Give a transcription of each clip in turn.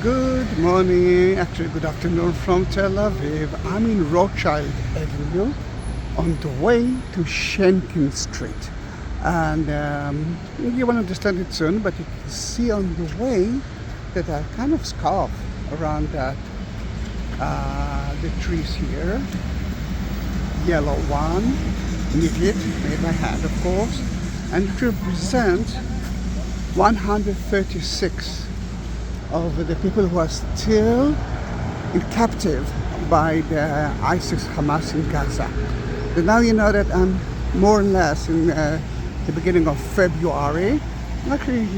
Good morning, actually good afternoon from Tel Aviv. I'm in Rothschild Avenue on the way to Shenkin Street. And you will understand it soon, but you can see on the way that I kind of scarf around that the trees here. Yellow one, knitted, made by hand of course, and it represents 136 of the people who are still in captive by the ISIS Hamas in Gaza. But now you know that I'm more or less in the beginning of February, actually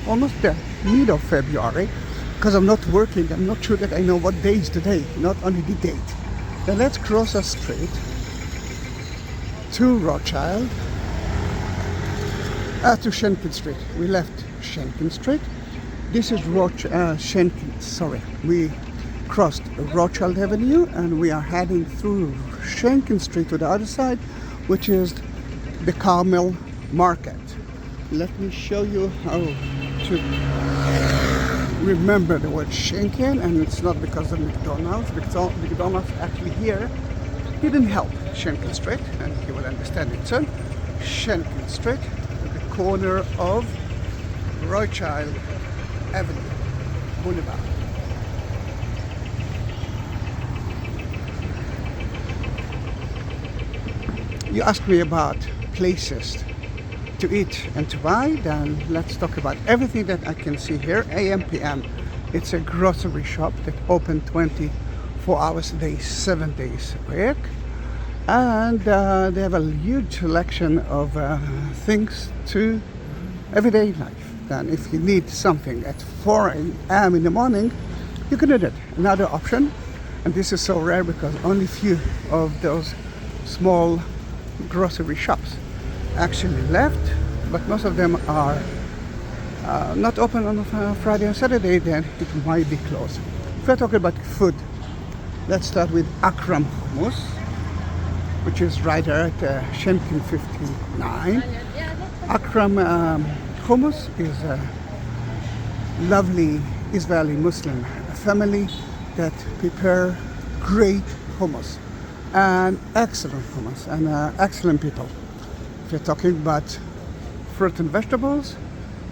almost the mid of February, because I'm not working. I'm not sure that I know what day is today, not only the date. Then let's cross a street to Rothschild, to Shenkin Street. We left Shenkin Street. This is Shenkin, sorry. We crossed Rothschild Avenue and we are heading through Shenkin Street to the other side, which is the Carmel market. Let me show you how to remember the word Sheinkin, and it's not because of McDonald's, because McDonald's actually here didn't help Shenkin Street, and you will understand it soon. Shenkin Street, at the corner of Rothschild Avenue, Boulevard. You asked me about places to eat and to buy, then let's talk about everything that I can see here. AM, PM. It's a grocery shop that open 24 hours a day, 7 days a week. And they have a huge selection of things to everyday life. And if you need something at 4 a.m. in the morning, you can do that. Another option, and this is so rare because only few of those small grocery shops actually left, but most of them are not open on Friday and Saturday, then it might be closed. If we're talking about food, let's start with Akram Hummus, which is right there at Shenkin 59. Akram Hummus is a lovely Israeli Muslim family that prepare great hummus and excellent hummus and excellent people. If you're talking about fruit and vegetables,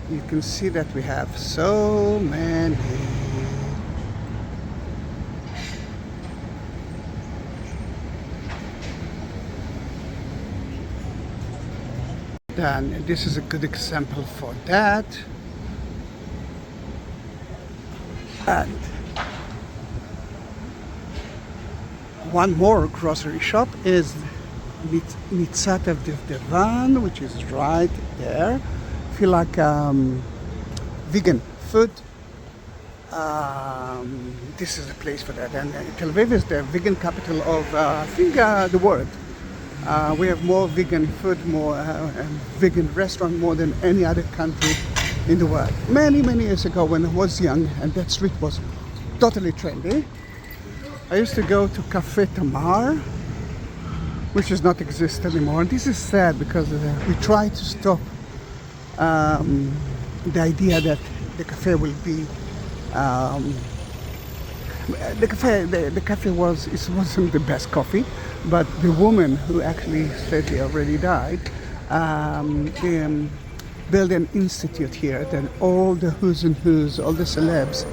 you can see that we have so many. And this is a good example for that. And one more grocery shop is Nitzat of the Divan, which is right there. If you like vegan food, this is the place for that. And Tel Aviv is the vegan capital of I think the world. We have more vegan food, more vegan restaurant more than any other country in the world. Many years ago when I was young and that street was totally trendy, I used to go to Cafe Tamar, which does not exist anymore. And this is sad because we try to stop the idea that the cafe will be the cafe wasn't the best coffee, but the woman who actually sadly already died built an institute here. Then all the who's and who's, all the celebs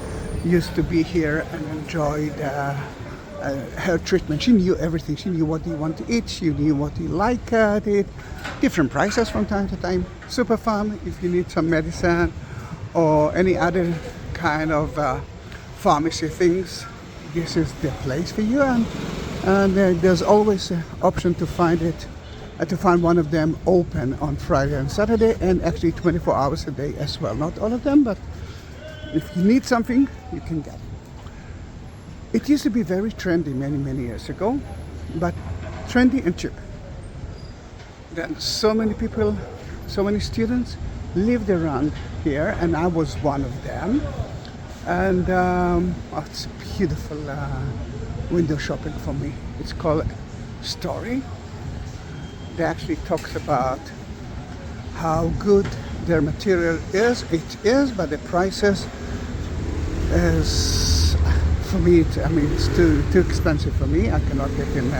used to be here and enjoyed her treatment. She knew everything. She knew what you want to eat. She knew what you like to eat. Different prices from time to time. Super fun if you need some medicine or any other kind of pharmacy things. This is the place for you, and there's always an option to find it, to find one of them open on Friday and Saturday, and actually 24 hours a day as well. Not all of them, but if you need something, you can get it. It used to be very trendy many years ago, but trendy and cheap. Then so many people, so many students lived around here, and I was one of them. And it's a beautiful window shopping for me. It's called Story. It actually talks about how good their material is. It is, but the prices is, for me, it's too expensive for me. I cannot even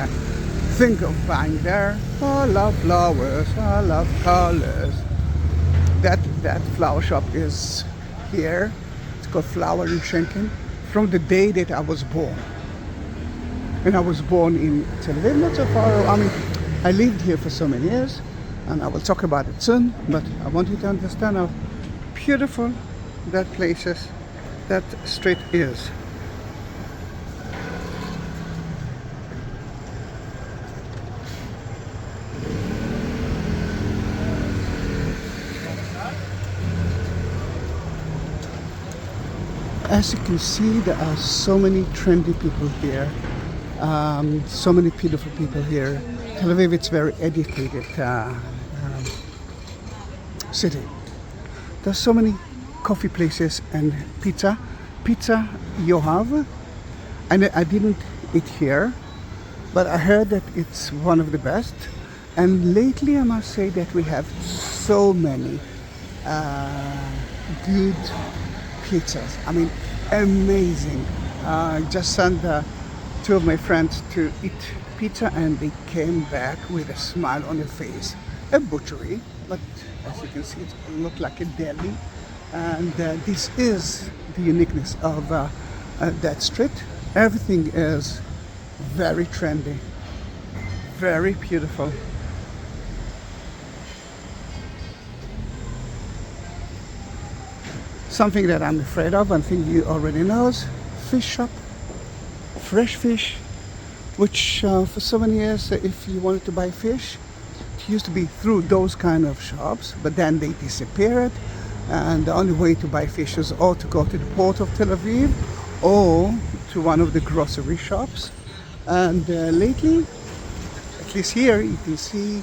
think of buying there. I love flowers, I love colors. That flower shop is here. It's called Flower in Sheinkin, from the day that I was born. And I was born in Tel Aviv, not so far. I lived here for so many years, and I will talk about it soon. But I want you to understand how beautiful that that street is. As you can see, there are so many trendy people here, so many beautiful people here. Tel Aviv, it's very educated city. There's so many coffee places and pizza you have. And I didn't eat here, but I heard that it's one of the best. And lately I must say that we have so many good pizzas. Amazing. I just sent two of my friends to eat pizza and they came back with a smile on their face. A butchery, but as you can see, it looks like a deli. And this is the uniqueness of that street. Everything is very trendy, very beautiful. Something that I'm afraid of, I think you already know, fish shop, fresh fish, which for so many years, if you wanted to buy fish, it used to be through those kind of shops, but then they disappeared, and the only way to buy fish is or to go to the port of Tel Aviv or to one of the grocery shops. And lately, at least here, you can see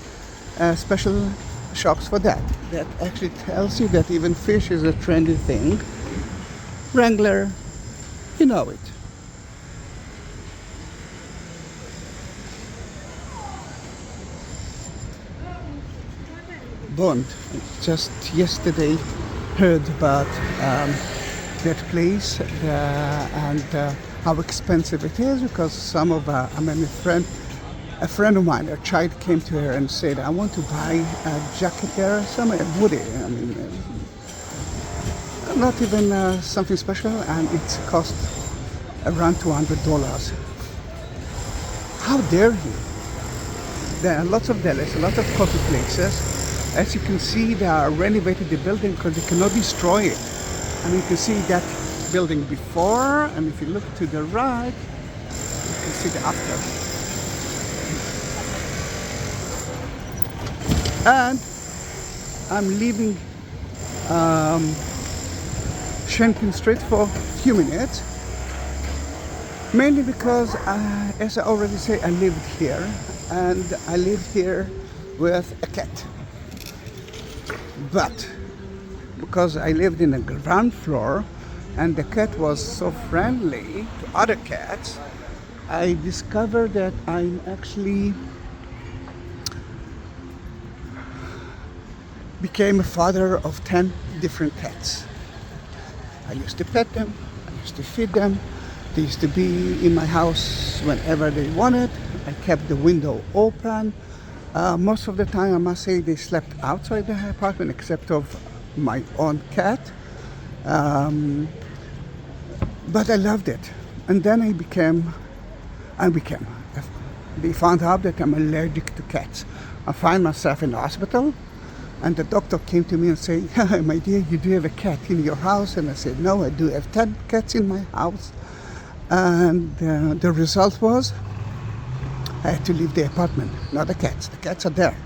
special shops for that. That actually tells you that even fish is a trendy thing. Wrangler, you know it. Bond. Just yesterday heard about that place and how expensive it is, because some of a friend of mine, a child came to her and said, I want to buy a jacket there, would it? Not even something special, and it cost around $200. How dare you? There are lots of delis, a lot of coffee places. As you can see, they are renovated the building because they cannot destroy it. And you can see that building before, and if you look to the right, you can see the after. And I'm leaving Shenkin Street for a few minutes, mainly because, as I already say, I lived here, and I lived here with a cat. But because I lived in the ground floor and the cat was so friendly to other cats, I discovered that I'm actually became a father of 10 different cats. I used to pet them, I used to feed them. They used to be in my house whenever they wanted. I kept the window open. Most of the time, I must say, they slept outside the apartment, except of my own cat. But I loved it. And then they found out that I'm allergic to cats. I find myself in the hospital, and the doctor came to me and said, my dear, you do have a cat in your house? And I said, no, I do have 10 cats in my house. And the result was, I had to leave the apartment, not the cats. The cats are there.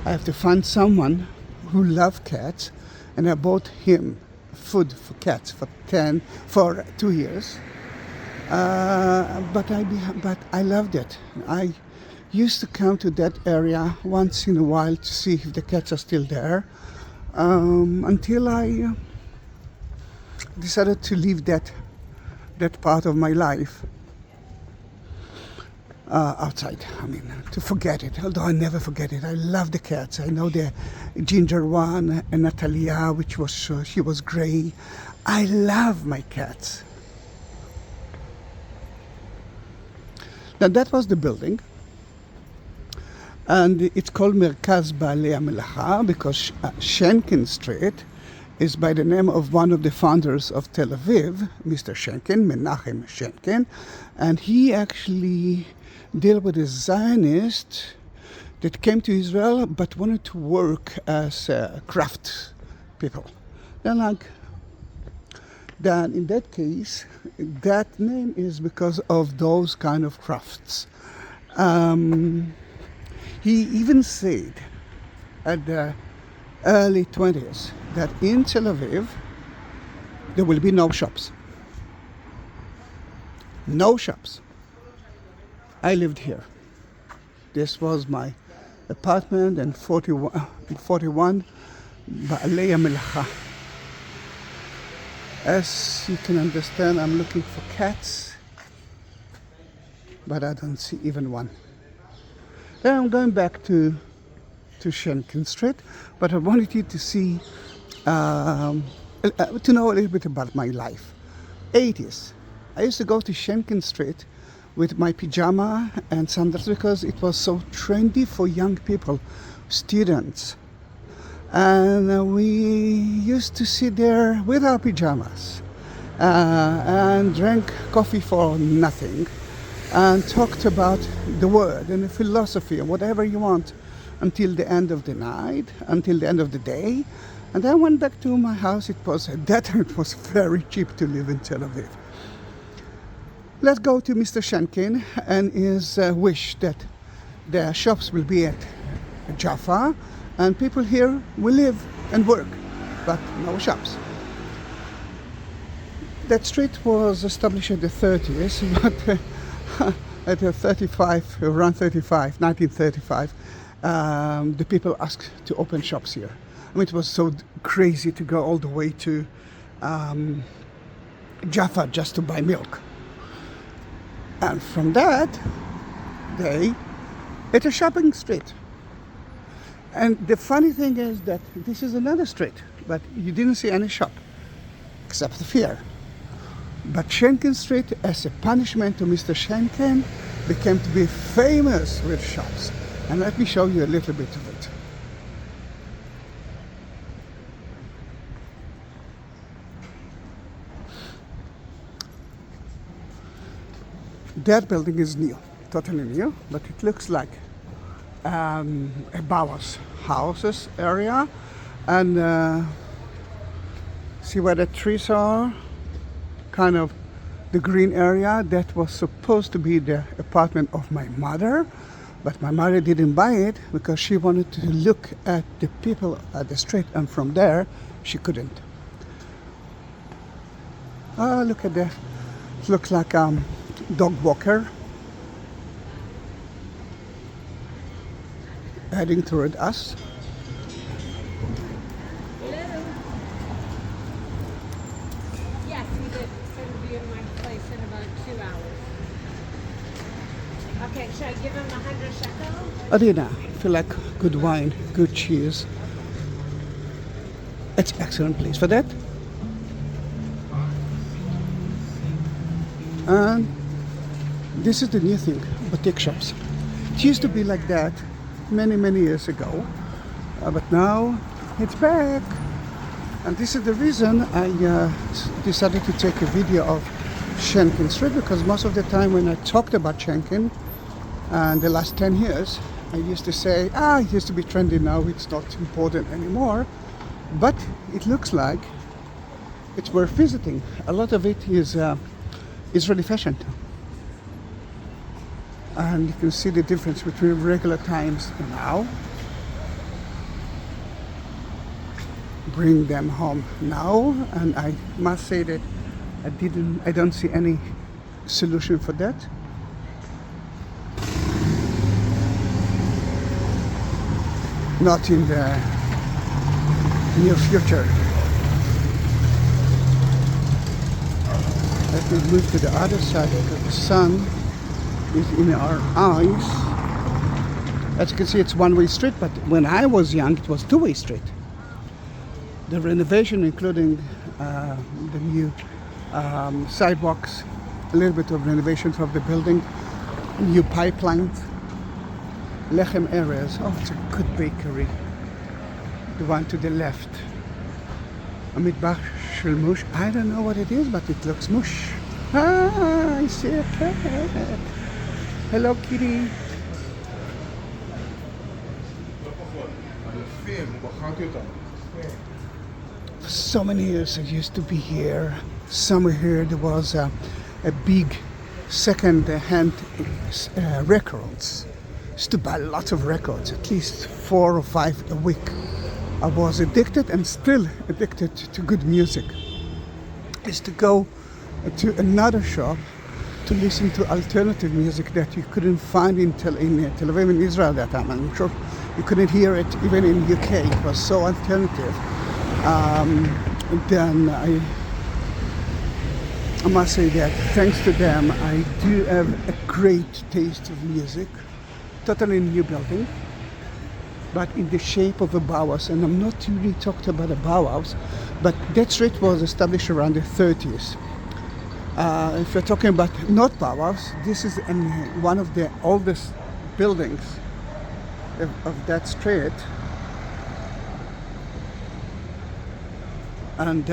I have to find someone who loves cats, and I bought him food for cats for 2 years. But I loved it. I used to come to that area once in a while to see if the cats are still there, until I decided to leave that part of my life. Outside, to forget it, although I never forget it. I love the cats. I know the ginger one and Natalia, she was gray. I love my cats. Now that was the building, and it's called Merkaz Baalei HaMelacha because Shenkin Street is by the name of one of the founders of Tel Aviv, Mr. Sheinkin, Menachem Sheinkin, and he actually dealt with a Zionist that came to Israel but wanted to work as craft people. Then in that case, that name is because of those kind of crafts. He even said at the early 20s that in Tel Aviv there will be no shops. No shops. I lived here. This was my apartment in 41 Baalei HaMelacha. As you can understand, I'm looking for cats, but I don't see even one. Then I'm going back to Shenkin Street, but I wanted you to see, to know a little bit about my life. 80s. I used to go to Shenkin Street with my pajama and sandals because it was so trendy for young people, students. And we used to sit there with our pajamas and drank coffee for nothing and talked about the word and the philosophy and whatever you want until the end of the night, until the end of the day. And then I went back to my house. It was very cheap to live in Tel Aviv. Let's go to Mr. Sheinkin and his wish that the shops will be at Jaffa and people here will live and work, but no shops. That street was established in the 30s, but at around 1935, the people asked to open shops here. I mean, it was so crazy to go all the way to Jaffa just to buy milk. And from that day, it's a shopping street. And the funny thing is that this is another street, but you didn't see any shop, except here. But Shenkin Street, as a punishment to Mr. Sheinkin, became to be famous with shops. And let me show you a little bit of it. That building is new, totally new, but it looks like a Bauhaus houses area. And see where the trees are? Kind of the green area. That was supposed to be the apartment of my mother, but my mother didn't buy it because she wanted to look at the people at the street, and from there she couldn't. Oh, look at that. It looks like dog walker heading toward us. Hello. Yes, we did. So we'll be in my place in about 2 hours. Okay, should I give him 100 shekel? Adina, I feel like good wine, good cheese. It's an excellent place for that. And this is the new thing, boutique shops. It used to be like that many years ago, but now it's back. And this is the reason I decided to take a video of Shenkin Street, because most of the time when I talked about Sheinkin and the last 10 years, I used to say, it used to be trendy, now it's not important anymore. But it looks like it's worth visiting. A lot of it is Israeli fashion. And you can see the difference between regular times and now. Bring them home now, and I must say that I don't see any solution for that. Not in the near future. Let me move to the other side because the sun is in our eyes. As you can see, it's one-way street, but when I was young, it was two-way street. The renovation, including the new sidewalks, a little bit of renovations of the building, new pipelines, lechem areas. Oh, it's a good bakery. The one to the left. Amidbar shel mush. I don't know what it is, but it looks mush. Ah, I see a cat. Hello, kitty. For so many years I used to be here. Somewhere here there was a big second-hand records. Used to buy lots of records, at least 4 or 5 a week. I was addicted and still addicted to good music. I used to go to another shop to listen to alternative music that you couldn't find in Tel Aviv in Israel that time. I'm sure you couldn't hear it even in UK. It was so alternative. Then I must say that thanks to them I do have a great taste of music. Totally new building, but in the shape of a Bauhaus. And I'm not really talking about a Bauhaus, but that street was established around the 30s. If you're talking about not Bauhaus, this is one of the oldest buildings of that street. And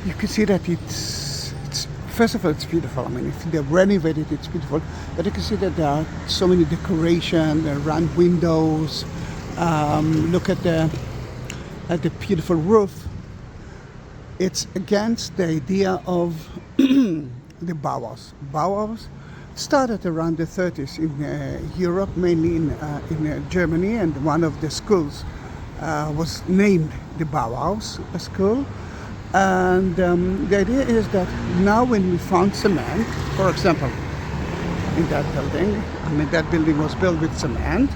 you can see that it's first of all it's beautiful. I mean, if they renovate it, it's beautiful. But you can see that there are so many decoration, round windows. Look at the beautiful roof. It's against the idea of the Bauhaus. Bauhaus started around the 30s in Europe, mainly in Germany, and one of the schools was named the Bauhaus school. And the idea is that now when we found cement, for example, in that building, I mean that building was built with cement.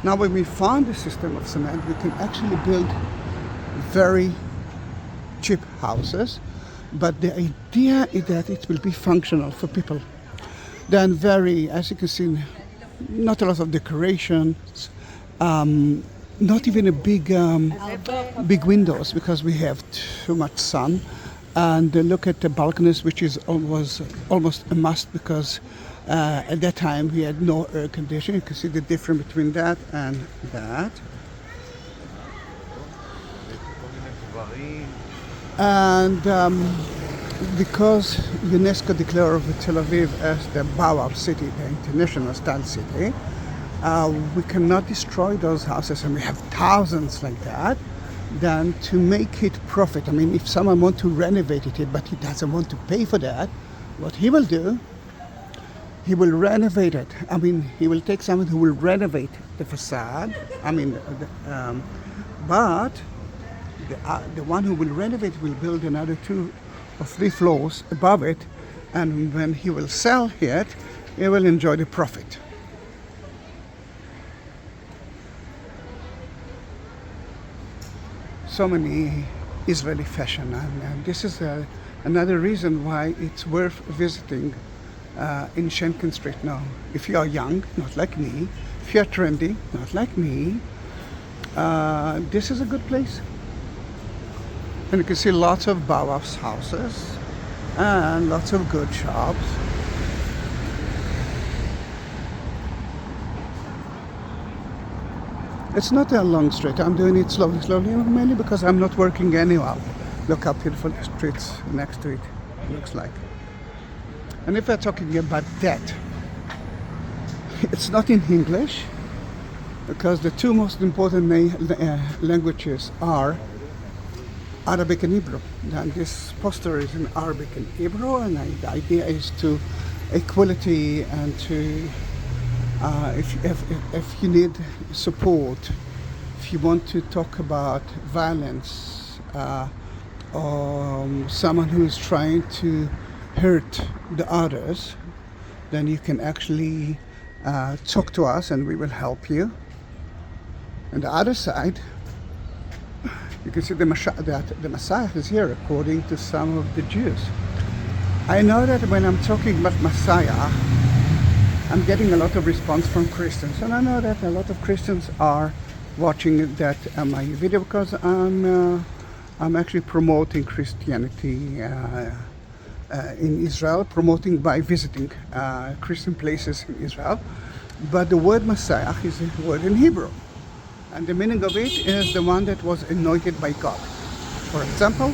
Now when we found the system of cement, we can actually build very cheap houses, but the idea is that it will be functional for people. Then very, as you can see, not a lot of decorations, not even a big windows because we have too much sun. And look at the balconies, which is almost a must because at that time we had no air conditioning. You can see the difference between that and that. And because UNESCO declared Tel Aviv as the Bauhaus city, the international style city, we cannot destroy those houses, and we have thousands like that. Then to make it profit, I mean, if someone wants to renovate it, but he doesn't want to pay for that, what he will do, he will renovate it. I mean, he will take someone who will renovate the facade. I mean, but the one who will renovate will build another 2 or 3 floors above it, and when he will sell it, he will enjoy the profit. So many Israeli fashion, and this is another reason why it's worth visiting in Shenkin Street now. If you are young, not like me, if you are trendy, not like me, this is a good place. And you can see lots of Bauhaus houses and lots of good shops. It's not a long street. I'm doing it slowly, mainly because I'm not working anywhere. Look how beautiful the streets next to it looks like. And if we're talking about that, it's not in English because the 2 most important languages are Arabic and Hebrew. And this poster is in Arabic and Hebrew, and the idea is to equality and to if you need support, if you want to talk about violence or someone who is trying to hurt the others, then you can actually talk to us and we will help you. On the other side, you can see the Messiah is here according to some of the Jews. I know that when I'm talking about Messiah, I'm getting a lot of response from Christians, and I know that a lot of Christians are watching that my video because I'm I'm actually promoting Christianity in Israel, promoting by visiting Christian places in Israel. But the word Messiah is a word in Hebrew. And the meaning of it is the one that was anointed by God. For example,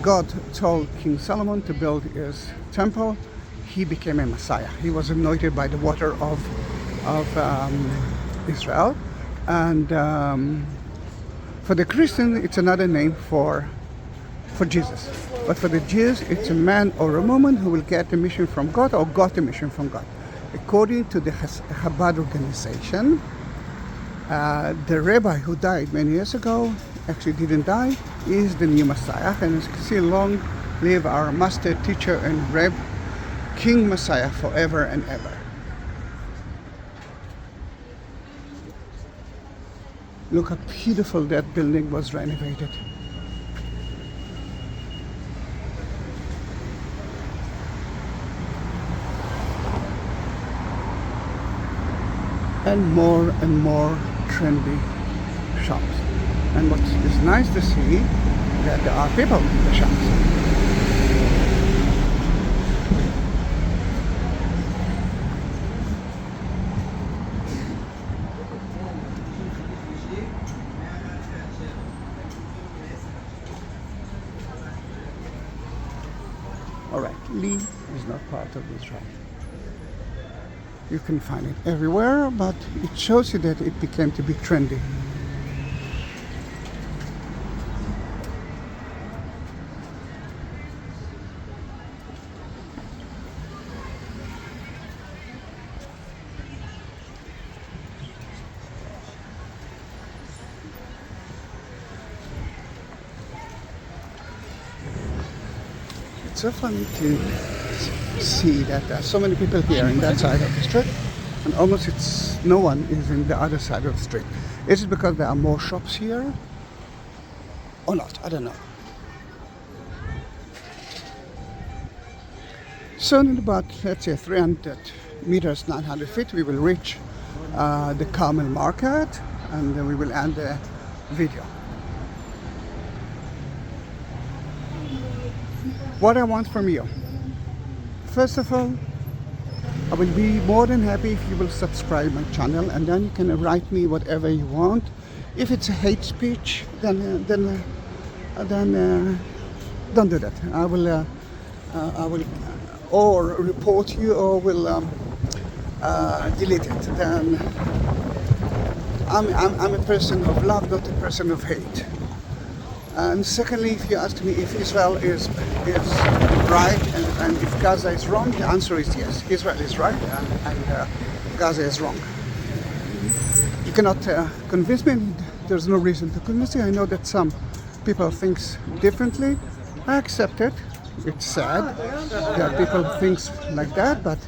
God told King Solomon to build his temple. He became a Messiah. He was anointed by the water of Israel. And for the Christian, it's another name for Jesus. But for the Jews, it's a man or a woman who will get a mission from God or got a mission from God. According to the Chabad organization, the rabbi who died many years ago, actually didn't die, is the new Messiah. And as you can see, long live our master, teacher, and Reb, King Messiah, forever and ever. Look how beautiful that building was renovated. And more trendy shops. And what is nice to see that there are people in the shops. Alright, Lee is not part of Israel. You can find it everywhere, but it shows you that it became to be trendy. It's so funny to see that there are so many people here in that side of the street, and almost no one is in the other side of the street. Is it because there are more shops here or not? I don't know. Soon in about, let's say, 300 meters, 900 feet, we will reach the Carmel market, and then we will end the video. What I want from you. First of all, I will be more than happy if you will subscribe my channel, and then you can write me whatever you want. If it's a hate speech, then don't do that. I will or report you or will delete it. Then I'm a person of love, not a person of hate. And secondly, if you ask me if Israel is right and if Gaza is wrong, the answer is yes. Israel is right and Gaza is wrong. You cannot convince me. There's no reason to convince me. I know that some people think differently. I accept it. It's sad that people think like that, but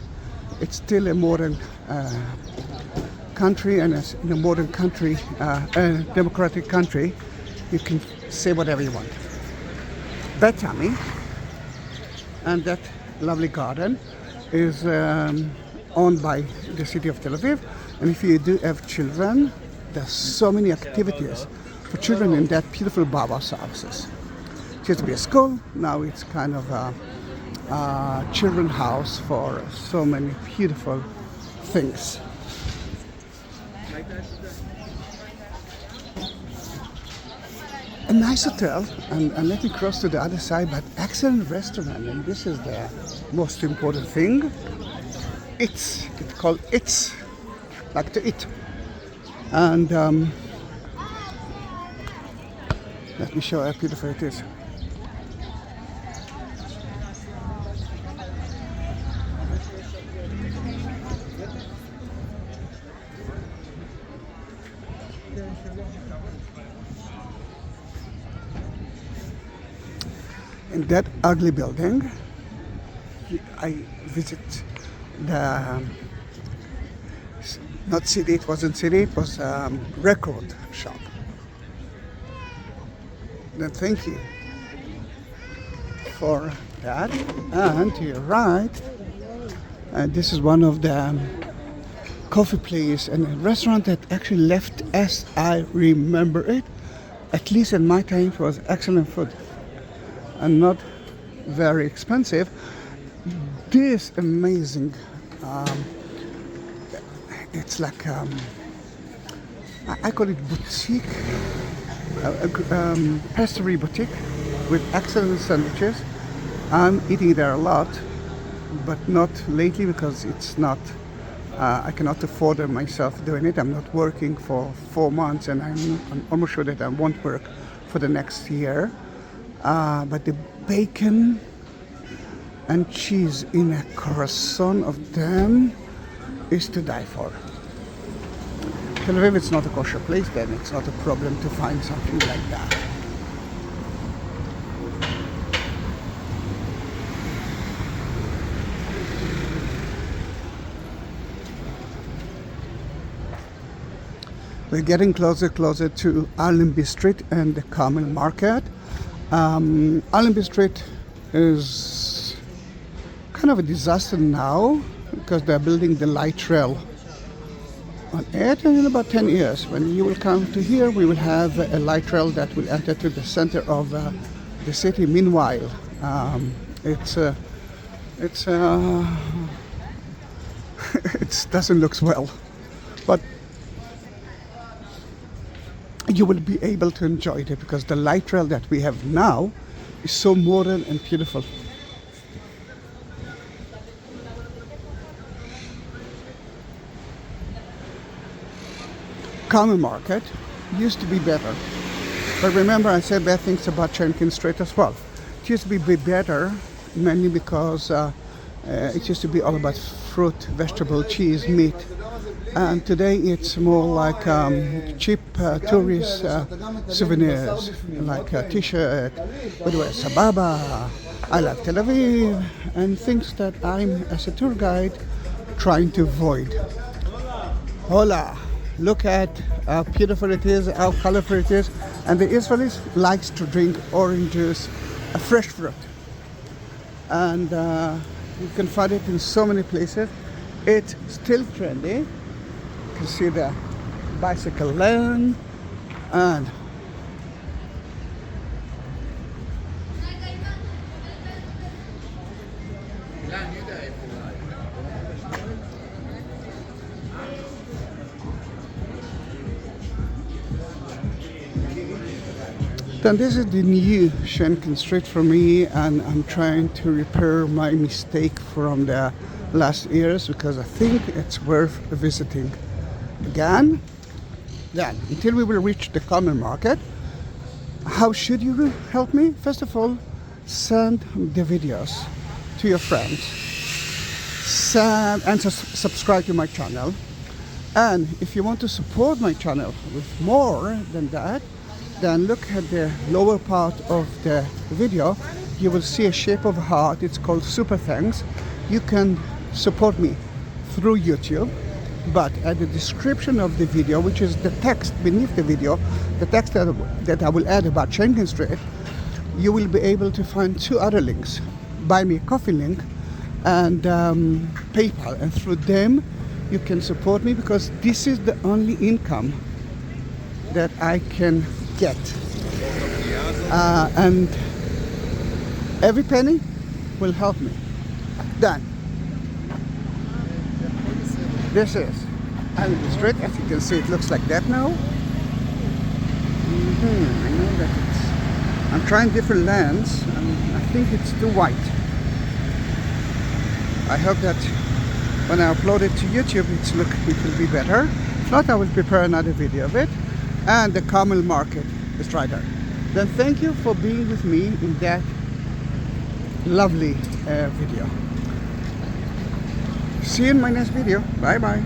it's still a modern country, and as in a modern country, a democratic country, you can say whatever you want. That yummy, and that lovely garden is owned by the city of Tel Aviv. And if you do have children, there's so many activities for children in that beautiful Bauhaus houses. It used to be a school, now it's kind of a children's house for so many beautiful things. A nice hotel, and let me cross to the other side, but excellent restaurant, and this is the most important thing. It's called It's, like to eat. And let me show how beautiful it is. In that ugly building, I visit the, not CD, it wasn't CD, it was record shop. Then thank you for that. And to your right, this is one of the coffee place and a restaurant that actually left as I remember it. at least in my time, it was excellent food and not very expensive. This amazing, it's like I call it boutique, pastry boutique with excellent sandwiches. I'm eating there a lot, but not lately because it's not. I cannot afford it myself doing it. I'm not working for 4 months, and I'm almost sure that I won't work for the next year. But the bacon and cheese in a croissant of them is to die for. Tel Aviv, it's not a kosher place, then it's not a problem to find something like that. We're getting closer to Allenby Street and the Carmel Market. Allenby Street is kind of a disaster now because they're building the light rail on it, and in about 10 years when you will come to here, we will have a light rail that will enter to the center of the city. Meanwhile, it doesn't look well, but you will be able to enjoy it because the light rail that we have now is so modern and beautiful. Carmel Market used to be better, but remember I said bad things about Shenkin Street as well. It used to be better mainly because it used to be all about fruit, vegetable, cheese, meat. And today it's more like cheap tourist souvenirs, like a t-shirt, by the way, Sababa, I like Tel Aviv, and things that I'm, as a tour guide, trying to avoid. Hola, look at how beautiful it is, how colorful it is, and the Israelis likes to drink orange juice, a fresh fruit. And you can find it in so many places. It's still trendy. You see the bicycle lane, and then this is the new Shenkin Street for me, and I'm trying to repair my mistake from the last years because I think it's worth visiting again. Then, until we will reach the Carmel Market, how should you help me? First of all, send the videos to your friends, subscribe to my channel, and if you want to support my channel with more than that, then look at the lower part of the video. You will see a shape of a heart. It's called Super Thanks. You can support me through YouTube, but at the description of the video, which is the text beneath the video, the text that I will add about Shenkin Street, you will be able to find 2 other links: Buy Me a Coffee link and PayPal, and through them you can support me because this is the only income that I can get, and every penny will help me. Done. This is Allenby Street. As you can see, it looks like that now. I know that I'm trying different lens, and I think it's too white. I hope that when I upload it to YouTube, it will be better. If not, I will prepare another video of it. And the Carmel Market is right there. Then thank you for being with me in that lovely video. See you in my next video. Bye bye.